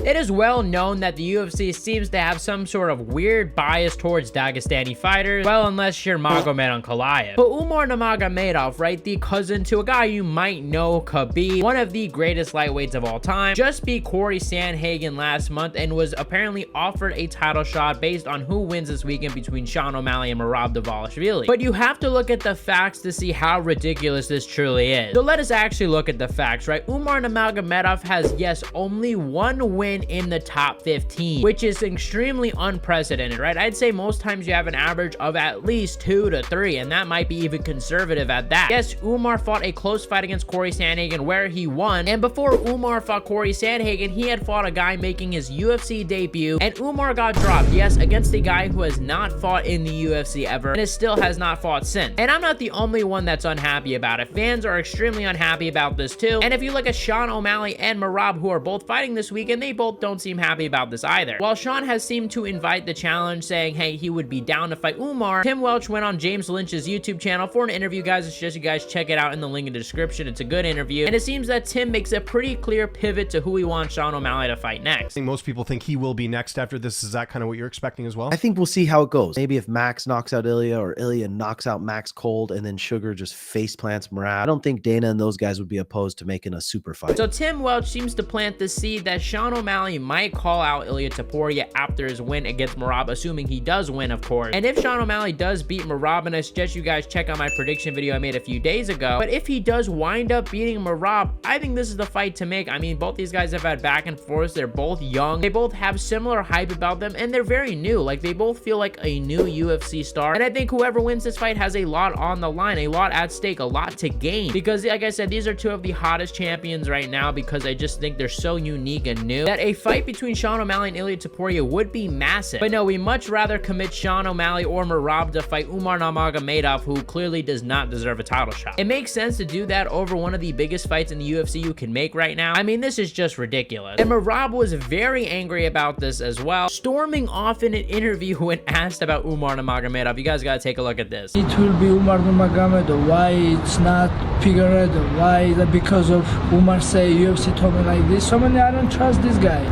It is well known that the UFC seems to have some sort of weird bias towards Dagestani fighters, well, unless you're Magomed Ankalaev. But Umar Nurmagomedov, right, the cousin to a guy you might know, Khabib, one of the greatest lightweights of all time, just beat Corey Sandhagen last month and was apparently offered a title shot based on who wins this weekend between Sean O'Malley and Merab Dvalishvili. But you have to look at the facts to see how ridiculous this truly is. So let us actually look at the facts, right? Umar Nurmagomedov has, yes, only one win in the top 15, which is extremely unprecedented, right? I'd say most times you have an average of at least 2 to 3, and that might be even conservative at that. Yes, Umar fought a close fight against Corey Sandhagen where he won, and before Umar fought Corey Sandhagen, he had fought a guy making his UFC debut, and Umar got dropped, yes, against a guy who has not fought in the UFC ever, and still has not fought since. And I'm not the only one that's unhappy about it. Fans are extremely unhappy about this too, and if you look at Sean O'Malley and Merab, who are both fighting this weekend, they both don't seem happy about this either. While Sean has seemed to invite the challenge, saying, hey, he would be down to fight Umar, Tim Welch went on James Lynch's YouTube channel for an interview, guys. I suggest you guys check it out in the link in the description. It's a good interview, and it seems that Tim makes a pretty clear pivot to who he wants Sean O'Malley to fight next. I think most people think he will be next after this. Is that kind of what you're expecting as well? I think we'll see how it goes. Maybe if Max knocks out Ilya or Ilya knocks out Max cold and then Sugar just face plants Merab, I don't think Dana and those guys would be opposed to making a super fight. So Tim Welch seems to plant the seed that Sean O'Malley might call out Ilya Topuria after his win against Merab, assuming he does win, of course. And if Sean O'Malley does beat Merab, and I suggest you guys check out my prediction video I made a few days ago, but if he does wind up beating Merab, I think this is the fight to make. I mean, both these guys have had back and forth. They're both young. They both have similar hype about them, and they're very new. Like, they both feel like a new UFC star, and I think whoever wins this fight has a lot on the line, a lot at stake, a lot to gain, because like I said, these are two of the hottest champions right now, because I just think they're so unique and new that a fight between Sean O'Malley and Ilya Topuria would be massive. But no, we much rather commit Sean O'Malley or Merab to fight Umar Nurmagomedov, who clearly does not deserve a title shot. It makes sense to do that over one of the biggest fights in the UFC you can make right now. I mean, this is just ridiculous. And Merab was very angry about this as well, storming off in an interview when asked about Umar Nurmagomedov. You guys gotta take a look at this. It will be Umar Nurmagomedov. Why it's not Figueredo? Why is that because of Umar say UFC told me like this? So many, I don't trust this guy.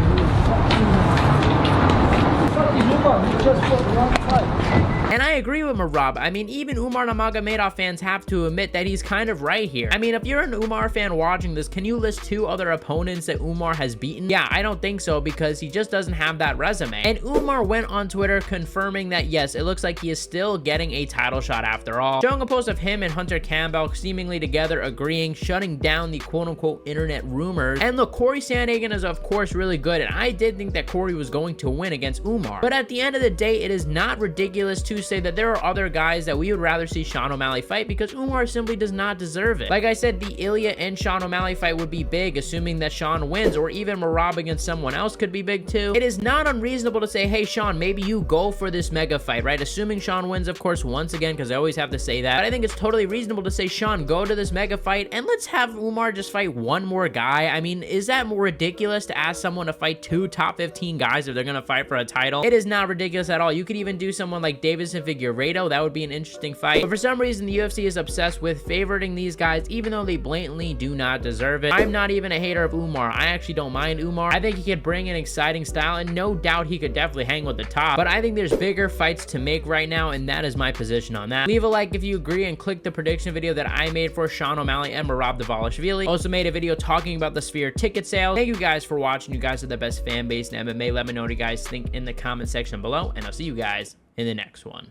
Just for one fight. And I agree with Merab. I mean, even Umar Nurmagomedov fans have to admit that he's kind of right here. I mean, if you're an Umar fan watching this, can you list 2 other opponents that Umar has beaten? Yeah, I don't think so, because he just doesn't have that resume. And Umar went on Twitter confirming that, yes, it looks like he is still getting a title shot after all, showing a post of him and Hunter Campbell seemingly together agreeing, shutting down the quote-unquote internet rumors. And look, Corey Sandhagen is of course really good, and I did think that Corey was going to win against Umar. But at the end of the day, it is not ridiculous to say that there are other guys that we would rather see Sean O'Malley fight, because Umar simply does not deserve it. Like I said, the Ilya and Sean O'Malley fight would be big, assuming that Sean wins, or even Merab against someone else could be big too. It is not unreasonable to say, hey Sean, maybe you go for this mega fight, right? Assuming Sean wins, of course, once again, because I always have to say that. But I think it's totally reasonable to say, Sean, go to this mega fight and let's have Umar just fight one more guy. I mean, is that more ridiculous to ask someone to fight 2 top 15 guys if they're gonna fight for a title? It is not ridiculous at all. You could even do someone like Davison Figueiredo. That would be an interesting fight. But for some reason, the UFC is obsessed with favoriting these guys, even though they blatantly do not deserve it. I'm not even a hater of Umar. I actually don't mind Umar. I think he could bring an exciting style, and no doubt he could definitely hang with the top. But I think there's bigger fights to make right now, and that is my position on that. Leave a like if you agree, and click the prediction video that I made for Sean O'Malley and Merab Dvalishvili. Also made a video talking about the Sphere ticket sale. Thank you guys for watching. You guys are the best fan base in MMA. Let me know what you guys think in the comment section below, and I'll see you guys in the next one.